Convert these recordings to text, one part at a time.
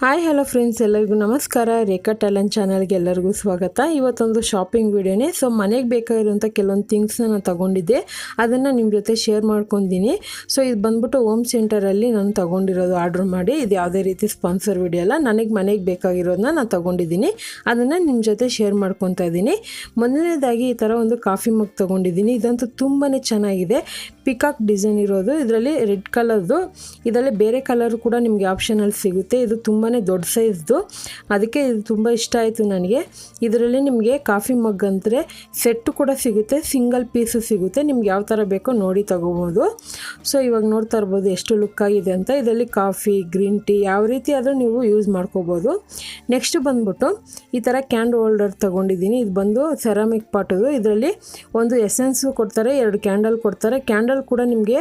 Hi hello friends, ಎಲ್ಲರಿಗೂ ನಮಸ್ಕಾರ. ರೇಖಾ talent ಚಾನಲ್ಗೆ ಎಲ್ಲರಿಗೂ ಸ್ವಾಗತ. ಇವತ್ತೊಂದು ಶಾಪಿಂಗ್ ವಿಡಿಯೋನೇ. ಸೊ ಮನೆಗೆ ಬೇಕಾಗಿರುವಂಥ ಕೆಲವೊಂದು ಥಿಂಗ್ಸ್ನ ನಾನು ತೊಗೊಂಡಿದ್ದೆ, ಅದನ್ನು ನಿಮ್ಮ ಜೊತೆ ಶೇರ್ ಮಾಡ್ಕೊಂಡಿದ್ದೀನಿ. ಸೊ ಇದು ಬಂದ್ಬಿಟ್ಟು ಹೋಮ್ ಸೆಂಟರಲ್ಲಿ ನಾನು ತೊಗೊಂಡಿರೋದು, ಆರ್ಡ್ರ್ ಮಾಡಿ. ಇದು ಯಾವುದೇ ರೀತಿ ಸ್ಪಾನ್ಸರ್ ವಿಡಿಯೋ ಅಲ್ಲ, ನನಗೆ ಮನೆಗೆ ಬೇಕಾಗಿರೋದನ್ನ ನಾನು ತೊಗೊಂಡಿದ್ದೀನಿ, ಅದನ್ನು ನಿಮ್ಮ ಜೊತೆ ಶೇರ್ ಮಾಡ್ಕೊತಾ ಇದ್ದೀನಿ. ಮೊದಲನೇದಾಗಿ ಈ ಥರ ಒಂದು ಕಾಫಿ ಮಗ್ ತೊಗೊಂಡಿದ್ದೀನಿ. ಇದಂತೂ ತುಂಬಾ ಚೆನ್ನಾಗಿದೆ, ಪಿಕಾಕ್ ಡಿಸೈನ್ ಇರೋದು. ಇದರಲ್ಲಿ ರೆಡ್ ಕಲರ್ದು, ಇದರಲ್ಲಿ ಬೇರೆ ಕಲರ್ ಕೂಡ ನಿಮಗೆ ಆಪ್ಷನಲ್ಲಿ ಸಿಗುತ್ತೆ. ಇದು ತುಂಬಾ ದೊಡ್ಡ ಸೈಜ್ದು, ಅದಕ್ಕೆ ಇದು ತುಂಬ ಇಷ್ಟ ಆಯಿತು ನನಗೆ. ಇದರಲ್ಲಿ ನಿಮಗೆ ಕಾಫಿ ಮಗ್ ಅಂದರೆ ಸೆಟ್ ಕೂಡ ಸಿಗುತ್ತೆ, ಸಿಂಗಲ್ ಪೀಸು ಸಿಗುತ್ತೆ. ನಿಮ್ಗೆ ಯಾವ ಥರ ಬೇಕೋ ನೋಡಿ ತಗೋಬೋದು. ಸೊ ಇವಾಗ ನೋಡ್ತಾ ಇರ್ಬೋದು ಎಷ್ಟು ಲುಕ್ ಆಗಿದೆ ಅಂತ. ಇದರಲ್ಲಿ ಕಾಫಿ, ಗ್ರೀನ್ ಟೀ ಯಾವ ರೀತಿ ಆದರೂ ನೀವು ಯೂಸ್ ಮಾಡ್ಕೋಬೋದು. ನೆಕ್ಸ್ಟ್ ಬಂದ್ಬಿಟ್ಟು ಈ ಥರ ಕ್ಯಾಂಡಲ್ ಹೋಲ್ಡರ್ ತೊಗೊಂಡಿದ್ದೀನಿ. ಇದು ಬಂದು ಸೆರಾಮಿಕ್ ಪಾಟದು. ಇದರಲ್ಲಿ ಒಂದು ಎಸೆನ್ಸು ಕೊಡ್ತಾರೆ, 2 ಕ್ಯಾಂಡಲ್ ಕೊಡ್ತಾರೆ. ಕ್ಯಾಂಡಲ್ ಕೂಡ ನಿಮಗೆ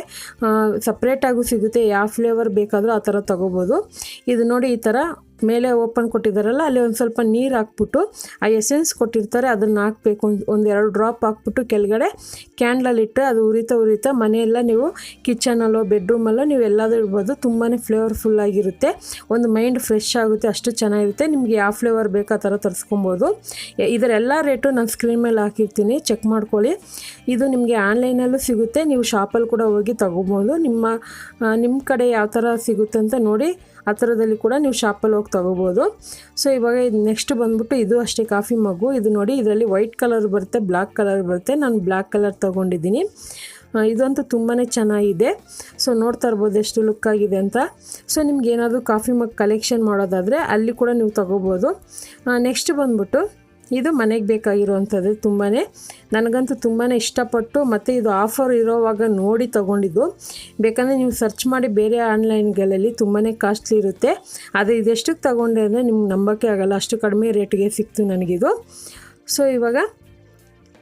ಸಪ್ರೇಟಾಗೂ ಸಿಗುತ್ತೆ, ಯಾವ ಫ್ಲೇವರ್ ಬೇಕಾದರೂ ಆ ಥರ ತೊಗೋಬೋದು. ಇದು ನೋಡಿ, ಈ ಥರ ಮೇಲೆ ಓಪನ್ ಕೊಟ್ಟಿದ್ದಾರಲ್ಲ, ಅಲ್ಲಿ ಒಂದು ಸ್ವಲ್ಪ ನೀರು ಹಾಕ್ಬಿಟ್ಟು ಆ ಎಸೆನ್ಸ್ ಕೊಟ್ಟಿರ್ತಾರೆ, ಅದನ್ನು ಹಾಕಬೇಕು. ಒಂದು 2 ಡ್ರಾಪ್ ಹಾಕ್ಬಿಟ್ಟು ಕೆಳಗಡೆ ಕ್ಯಾಂಡ್ಲಲ್ಲಿಟ್ಟು ಅದು ಉರಿತಾ ಮನೆಯೆಲ್ಲ ನೀವು ಕಿಚನಲ್ಲೋ ಬೆಡ್ರೂಮಲ್ಲೋ ನೀವು ಎಲ್ಲಾದರೂ ಇರ್ಬೋದು. ತುಂಬಾ ಫ್ಲೇವರ್ಫುಲ್ಲಾಗಿರುತ್ತೆ, ಒಂದು ಮೈಂಡ್ ಫ್ರೆಶ್ ಆಗುತ್ತೆ, ಅಷ್ಟು ಚೆನ್ನಾಗಿರುತ್ತೆ. ನಿಮಗೆ ಯಾವ ಫ್ಲೇವರ್ ಬೇಕು ಆ ಥರ ತರಿಸ್ಕೊಬೋದು. ಇದರೆಲ್ಲ ರೇಟು ನಾನು ಸ್ಕ್ರೀನ್ ಮೇಲೆ ಹಾಕಿರ್ತೀನಿ, ಚೆಕ್ ಮಾಡ್ಕೊಳ್ಳಿ. ಇದು ನಿಮಗೆ ಆನ್ಲೈನಲ್ಲೂ ಸಿಗುತ್ತೆ, ನೀವು ಶಾಪಲ್ಲಿ ಕೂಡ ಹೋಗಿ ತೊಗೋಬೋದು. ನಿಮ್ಮ ಕಡೆ ಯಾವ ಥರ ಸಿಗುತ್ತೆ ಅಂತ ನೋಡಿ ಆ ಥರದಲ್ಲಿ ಕೂಡ ನೀವು ಶಾಪಲ್ಲಿ ಹೋಗಿ ತೊಗೋಬೋದು. ಸೊ ಇವಾಗ ಇದು ನೆಕ್ಸ್ಟ್ ಬಂದ್ಬಿಟ್ಟು ಇದು ಅಷ್ಟೇ ಕಾಫಿ ಮಗು. ಇದು ನೋಡಿ, ಇದರಲ್ಲಿ ವೈಟ್ ಕಲರ್ ಬರುತ್ತೆ, ಬ್ಲ್ಯಾಕ್ ಕಲರ್ ಬರುತ್ತೆ. ನಾನು ಬ್ಲ್ಯಾಕ್ ಕಲರ್ ತೊಗೊಂಡಿದ್ದೀನಿ. ಇದಂತೂ ತುಂಬಾ ಚೆನ್ನಾಗಿದೆ. ಸೊ ನೋಡ್ತಾ ಇರ್ಬೋದು ಎಷ್ಟು ಲುಕ್ ಆಗಿದೆ ಅಂತ. ಸೊ ನಿಮ್ಗೆ ಏನಾದರೂ ಕಾಫಿ ಮಗ್ ಕಲೆಕ್ಷನ್ ಮಾಡೋದಾದರೆ ಅಲ್ಲಿ ಕೂಡ ನೀವು ತೊಗೋಬೋದು. ನೆಕ್ಸ್ಟ್ ಬಂದ್ಬಿಟ್ಟು ಇದು ಮನೆಗೆ ಬೇಕಾಗಿರುವಂಥದ್ದು. ನನಗಂತೂ ತುಂಬಾ ಇಷ್ಟಪಟ್ಟು, ಮತ್ತು ಇದು ಆಫರ್ ಇರೋವಾಗ ನೋಡಿ ತೊಗೊಂಡಿದ್ದು. ಬೇಕಂದರೆ ನೀವು ಸರ್ಚ್ ಮಾಡಿ ಬೇರೆ ಆನ್ಲೈನ್ಗಳಲ್ಲಿ ತುಂಬಾ ಕಾಸ್ಟ್ಲಿ ಇರುತ್ತೆ. ಆದರೆ ಇದೆಷ್ಟಕ್ಕೆ ತೊಗೊಂಡೆ ಅಂದರೆ ನಿಮ್ಗೆ ನಂಬೋಕ್ಕೆ ಆಗಲ್ಲ, ಅಷ್ಟು ಕಡಿಮೆ ರೇಟಿಗೆ ಸಿಕ್ತು ನನಗಿದು. ಸೊ ಇವಾಗ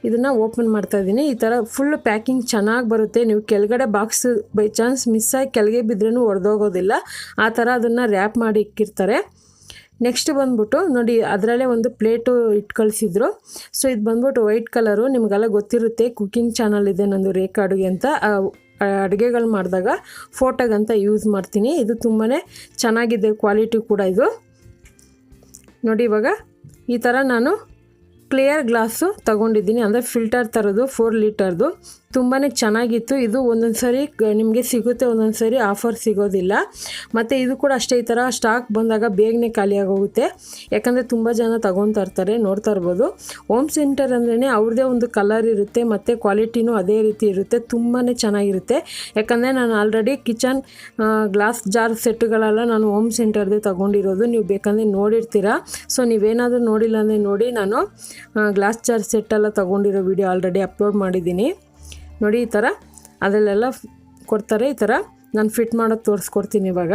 ಇದನ್ನು ಓಪನ್ ಮಾಡ್ತಾಯಿದ್ದೀನಿ. ಈ ಥರ ಫುಲ್ ಪ್ಯಾಕಿಂಗ್ ಚೆನ್ನಾಗಿ ಬರುತ್ತೆ. ನೀವು ಕೆಳಗಡೆ ಬಾಕ್ಸ್ ಬೈ ಚಾನ್ಸ್ ಮಿಸ್ಸಾಗಿ ಕೆಳಗೆ ಬಿದ್ರೂ ಒಡೆದೋಗೋದಿಲ್ಲ, ಆ ಥರ ಅದನ್ನು ರ್ಯಾಪ್ ಮಾಡಿ ಇಕ್ಕಿರ್ತಾರೆ. ನೆಕ್ಸ್ಟ್ ಬಂದ್ಬಿಟ್ಟು ನೋಡಿ, ಅದರಲ್ಲೇ ಒಂದು ಪ್ಲೇಟು ಇಟ್ಟು ಕಳಿಸಿದ್ರು. ಸೊ ಇದು ಬಂದ್ಬಿಟ್ಟು ವೈಟ್ ಕಲರು. ನಿಮಗೆಲ್ಲ ಗೊತ್ತಿರುತ್ತೆ, ಕುಕ್ಕಿಂಗ್ ಚಾನಲ್ ಇದೆ ನಂದು, ರೇಖಾ ಅಡುಗೆ ಅಂತ. ಅಡುಗೆಗಳು ಮಾಡಿದಾಗ ಫೋಟೋಗಂತ ಯೂಸ್ ಮಾಡ್ತೀನಿ. ಇದು ತುಂಬಾ ಚೆನ್ನಾಗಿದೆ, ಕ್ವಾಲಿಟಿ ಕೂಡ. ಇದು ನೋಡಿ, ಇವಾಗ ಈ ಥರ ನಾನು ಕ್ಲಿಯರ್ ಗ್ಲಾಸು ತೊಗೊಂಡಿದ್ದೀನಿ, ಅಂದರೆ ಫಿಲ್ಟರ್ ಥರದ್ದು 4 ಲೀಟರ್ದು. ತುಂಬಾ ಚೆನ್ನಾಗಿತ್ತು. ಇದು ಒಂದೊಂದು ಸರಿ ನಿಮಗೆ ಸಿಗುತ್ತೆ, ಒಂದೊಂದು ಸರಿ ಆಫರ್ ಸಿಗೋದಿಲ್ಲ. ಮತ್ತು ಇದು ಕೂಡ ಅಷ್ಟೇ, ಈ ಥರ ಸ್ಟಾಕ್ ಬಂದಾಗ ಬೇಗನೆ ಖಾಲಿಯಾಗೋಗುತ್ತೆ, ಯಾಕಂದರೆ ತುಂಬ ಜನ ತೊಗೊತಾ ಇರ್ತಾರೆ. ನೋಡ್ತಾ ಇರ್ಬೋದು, ಹೋಮ್ ಸೆಂಟರ್ ಅಂದ್ರೇ ಅವ್ರದ್ದೇ ಒಂದು ಕಲರ್ ಇರುತ್ತೆ, ಮತ್ತು ಕ್ವಾಲಿಟಿನೂ ಅದೇ ರೀತಿ ಇರುತ್ತೆ. ತುಂಬಾ ಚೆನ್ನಾಗಿರುತ್ತೆ. ಯಾಕಂದರೆ ನಾನು ಆಲ್ರೆಡಿ ಕಿಚನ್ ಗ್ಲಾಸ್ ಜಾರ್ ಸೆಟ್ಟುಗಳೆಲ್ಲ ನಾನು ಹೋಮ್ ಸೆಂಟರ್ದೇ ತೊಗೊಂಡಿರೋದು. ನೀವು ಬೇಕಂದರೆ ನೋಡಿರ್ತೀರ. ಸೊ ನೀವೇನಾದರೂ ನೋಡಿಲ್ಲ ಅಂದರೆ ನೋಡಿ, ನಾನು ಗ್ಲಾಸ್ ಜಾರ್ ಸೆಟ್ಟೆಲ್ಲ ತೊಗೊಂಡಿರೋ ವಿಡಿಯೋ ಆಲ್ರೆಡಿ ಅಪ್ಲೋಡ್ ಮಾಡಿದ್ದೀನಿ. ನೋಡಿ, ಈ ಥರ ಅದರಲ್ಲೆಲ್ಲ ಕೊಡ್ತಾರೆ. ಈ ಥರ ನಾನು ಫಿಟ್ ಮಾಡೋದು ತೋರಿಸ್ಕೊಡ್ತೀನಿ ಇವಾಗ.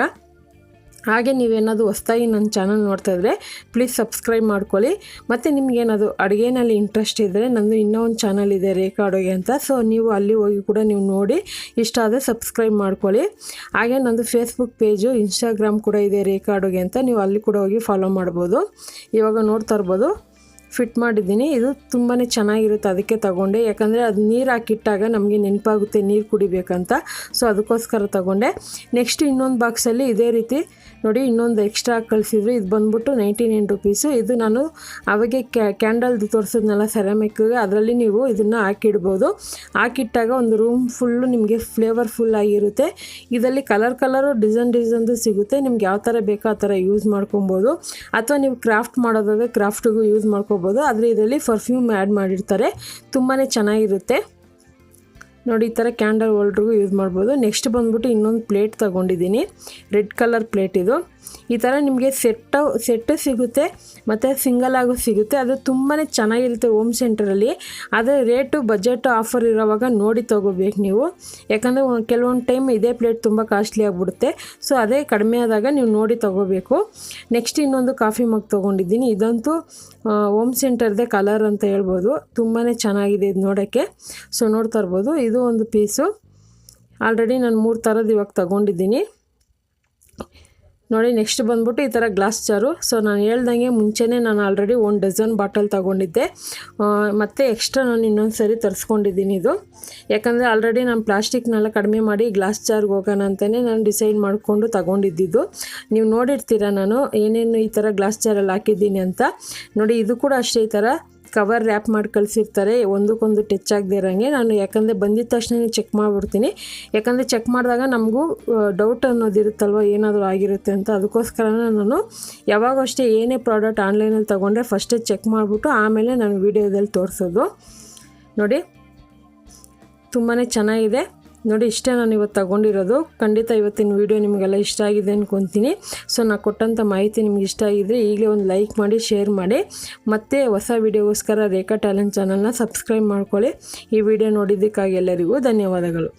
ಹಾಗೆ ನೀವೇನಾದರೂ ಹೊಸ್ದಾಗಿ ನನ್ನ ಚಾನಲ್ ನೋಡ್ತಾಯಿದ್ರೆ ಪ್ಲೀಸ್ ಸಬ್ಸ್ಕ್ರೈಬ್ ಮಾಡ್ಕೊಳ್ಳಿ. ಮತ್ತು ನಿಮಗೇನಾದರೂ ಅಡುಗೆನಲ್ಲಿ ಇಂಟ್ರೆಸ್ಟ್ ಇದ್ದರೆ ನಂದು ಇನ್ನೂ ಒಂದು ಚಾನಲ್ ಇದೆ, ರೇಖಾ ಅಡುಗೆ ಅಂತ. ಸೊ ನೀವು ಅಲ್ಲಿ ಹೋಗಿ ಕೂಡ ನೀವು ನೋಡಿ ಇಷ್ಟ ಆದರೆ ಸಬ್ಸ್ಕ್ರೈಬ್ ಮಾಡ್ಕೊಳ್ಳಿ. ಹಾಗೆ ನಂದು ಫೇಸ್ಬುಕ್ ಪೇಜು, ಇನ್ಸ್ಟಾಗ್ರಾಮ್ ಕೂಡ ಇದೆ, ರೇಖಾ ಅಡುಗೆ ಅಂತ. ನೀವು ಅಲ್ಲಿ ಕೂಡ ಹೋಗಿ ಫಾಲೋ ಮಾಡ್ಬೋದು. ಇವಾಗ ನೋಡ್ತಾ ಇರ್ಬೋದು, ಫಿಟ್ ಮಾಡಿದ್ದೀನಿ. ಇದು ತುಂಬಾ ಚೆನ್ನಾಗಿರುತ್ತೆ, ಅದಕ್ಕೆ ತಗೊಂಡೆ. ಯಾಕಂದರೆ ಅದು ನೀರು ಹಾಕಿಟ್ಟಾಗ ನಮಗೆ ನೆನಪಾಗುತ್ತೆ ನೀರು ಕುಡಿಬೇಕಂತ. ಸೊ ಅದಕ್ಕೋಸ್ಕರ ತಗೊಂಡೆ. ನೆಕ್ಸ್ಟ್ ಇನ್ನೊಂದು ಬಾಕ್ಸಲ್ಲಿ ಇದೇ ರೀತಿ ನೋಡಿ, ಇನ್ನೊಂದು ಎಕ್ಸ್ಟ್ರಾ ಕಳಿಸಿದ್ರು. ಇದು ಬಂದ್ಬಿಟ್ಟು 99 ರುಪೀಸು. ಇದು ನಾನು ಅವಾಗೆ ಕ್ಯಾಂಡಲ್ದು ತೋರಿಸಿದ್ನಲ್ಲ ಸೆರಾಮಿಕ್ಗೆ, ಅದರಲ್ಲಿ ನೀವು ಇದನ್ನು ಹಾಕಿಡ್ಬೋದು. ಹಾಕಿಟ್ಟಾಗ ಒಂದು ರೂಮ್ ಫುಲ್ಲು ನಿಮಗೆ ಫ್ಲೇವರ್ಫುಲ್ ಆಗಿರುತ್ತೆ. ಇದರಲ್ಲಿ ಕಲರು ಡಿಸೈನ್ದು ಸಿಗುತ್ತೆ. ನಿಮ್ಗೆ ಯಾವ ಥರ ಬೇಕೋ ಆ ಥರ ಯೂಸ್ ಮಾಡ್ಕೊಬೋದು. ಅಥವಾ ನೀವು ಕ್ರಾಫ್ಟ್ ಮಾಡೋದಾದರೆ ಕ್ರಾಫ್ಟಿಗೂ ಯೂಸ್ ಮಾಡ್ಕೊಬೋದು. ಆದರೆ ಇದರಲ್ಲಿ ಪರ್ಫ್ಯೂಮ್ ಆ್ಯಡ್ ಮಾಡಿರ್ತಾರೆ, ತುಂಬಾ ಚೆನ್ನಾಗಿರುತ್ತೆ. ನೋಡಿ, ಈ ಥರ ಕ್ಯಾಂಡಲ್ ಹೋಲ್ಡ್ರಿಗೂ ಯೂಸ್ ಮಾಡ್ಬೋದು. ನೆಕ್ಸ್ಟ್ ಬಂದ್ಬಿಟ್ಟು ಇನ್ನೊಂದು ಪ್ಲೇಟ್ ತೊಗೊಂಡಿದ್ದೀನಿ, ರೆಡ್ ಕಲರ್ ಪ್ಲೇಟ್. ಇದು ಈ ಥರ ನಿಮಗೆ ಸೆಟ್ಟು ಸಿಗುತ್ತೆ, ಮತ್ತು ಸಿಂಗಲ್ ಆಗು ಸಿಗುತ್ತೆ. ಅದು ತುಂಬಾ ಚೆನ್ನಾಗಿರುತ್ತೆ ಹೋಮ್ ಸೆಂಟರಲ್ಲಿ. ಆದರೆ ರೇಟು ಬಜೆಟ್ ಆಫರ್ ಇರೋವಾಗ ನೋಡಿ ತೊಗೋಬೇಕು ನೀವು, ಯಾಕಂದರೆ ಕೆಲವೊಂದು ಟೈಮ್ ಇದೇ ಪ್ಲೇಟ್ ತುಂಬ ಕಾಸ್ಟ್ಲಿ ಆಗಿಬಿಡುತ್ತೆ. ಸೊ ಅದೇ ಕಡಿಮೆ ಆದಾಗ ನೀವು ನೋಡಿ ತೊಗೋಬೇಕು. ನೆಕ್ಸ್ಟ್ ಇನ್ನೊಂದು ಕಾಫಿ ಮಗ್ ತೊಗೊಂಡಿದ್ದೀನಿ. ಇದಂತೂ ಹೋಮ್ ಸೆಂಟರ್ದೇ ಕಲರ್ ಅಂತ ಹೇಳ್ಬೋದು, ತುಂಬಾ ಚೆನ್ನಾಗಿದೆ ಇದು ನೋಡೋಕ್ಕೆ. ಸೊ ನೋಡ್ತಾ ಇರ್ಬೋದು, ಇದು ಒಂದು ಪೀಸು. ಆಲ್ರೆಡಿ ನಾನು 3 ಥರದ್ದು ಇವಾಗ ತೊಗೊಂಡಿದ್ದೀನಿ. ನೋಡಿ ನೆಕ್ಸ್ಟ್ ಬಂದ್ಬಿಟ್ಟು ಈ ಥರ ಗ್ಲಾಸ್ ಜಾರು. ಸೊ ನಾನು ಹೇಳ್ದಂಗೆ ಮುಂಚೆನೇ ನಾನು ಆಲ್ರೆಡಿ 1 ಡಜನ್ ಬಾಟಲ್ ತೊಗೊಂಡಿದ್ದೆ, ಮತ್ತು ಎಕ್ಸ್ಟ್ರಾ ನಾನು ಇನ್ನೊಂದು ಸರಿ ತರಿಸ್ಕೊಂಡಿದ್ದೀನಿ ಇದು. ಯಾಕಂದರೆ ಆಲ್ರೆಡಿ ನಾನು ಪ್ಲಾಸ್ಟಿಕ್ನೆಲ್ಲ ಕಡಿಮೆ ಮಾಡಿ ಗ್ಲಾಸ್ ಜಾರ್ಗೆ ಹೋಗೋಣ ಅಂತಲೇ ನಾನು ಡಿಸೈಡ್ ಮಾಡಿಕೊಂಡು ತಗೊಂಡಿದ್ದು. ನೀವು ನೋಡಿರ್ತೀರ ನಾನು ಏನೇನು ಈ ಥರ ಗ್ಲಾಸ್ ಜಾರಲ್ಲಿ ಹಾಕಿದ್ದೀನಿ ಅಂತ. ನೋಡಿ ಇದು ಕೂಡ ಅಷ್ಟೇ, ಈ ಥರ ಕವರ್ ರ್ಯಾಪ್ ಮಾಡಿ ಕಳಿಸಿರ್ತಾರೆ, ಒಂದಕ್ಕೊಂದು ಟಚ್ ಆಗದೆ ಇರೋಂಗೆ. ನಾನು ಯಾಕಂದರೆ ಬಂದಿದ್ದ ತಕ್ಷಣ ಚೆಕ್ ಮಾಡಿಬಿಡ್ತೀನಿ, ಯಾಕಂದರೆ ಚೆಕ್ ಮಾಡಿದಾಗ ನಮಗೂ ಡೌಟ್ ಅನ್ನೋದಿರುತ್ತಲ್ವ ಏನಾದರೂ ಆಗಿರುತ್ತೆ ಅಂತ. ಅದಕ್ಕೋಸ್ಕರ ನಾನು ಯಾವಾಗ ಅಷ್ಟೇ ಏನೇ ಪ್ರಾಡಕ್ಟ್ ಆನ್ಲೈನಲ್ಲಿ ತೊಗೊಂಡ್ರೆ ಫಸ್ಟೇ ಚೆಕ್ ಮಾಡಿಬಿಟ್ಟು ಆಮೇಲೆ ನಾನು ವೀಡಿಯೋದಲ್ಲಿ ತೋರಿಸೋದು. ನೋಡಿ ತುಂಬಾ ಚೆನ್ನಾಗಿದೆ. ನೋಡಿ ಇಷ್ಟೇ ನಾನು ಇವತ್ತು ತಗೊಂಡಿರೋದು. ಖಂಡಿತ ಇವತ್ತಿನ ವೀಡಿಯೋ ನಿಮಗೆಲ್ಲ ಇಷ್ಟ ಆಗಿದೆ ಅಂದ್ಕೊತೀನಿ. ಸೊ ನಾನು ಕೊಟ್ಟಂಥ ಮಾಹಿತಿ ನಿಮ್ಗೆ ಇಷ್ಟ ಆಗಿದ್ರೆ ಈಗಲೇ ಒಂದು ಲೈಕ್ ಮಾಡಿ, ಶೇರ್ ಮಾಡಿ, ಮತ್ತು ಹೊಸ ವೀಡಿಯೋಗೋಸ್ಕರ ರೇಖಾ ಟ್ಯಾಲೆಂಟ್ ಚಾನಲ್ನ ಸಬ್ಸ್ಕ್ರೈಬ್ ಮಾಡ್ಕೊಳ್ಳಿ. ಈ ವಿಡಿಯೋ ನೋಡಿದ್ದಕ್ಕಾಗಿ ಎಲ್ಲರಿಗೂ ಧನ್ಯವಾದಗಳು.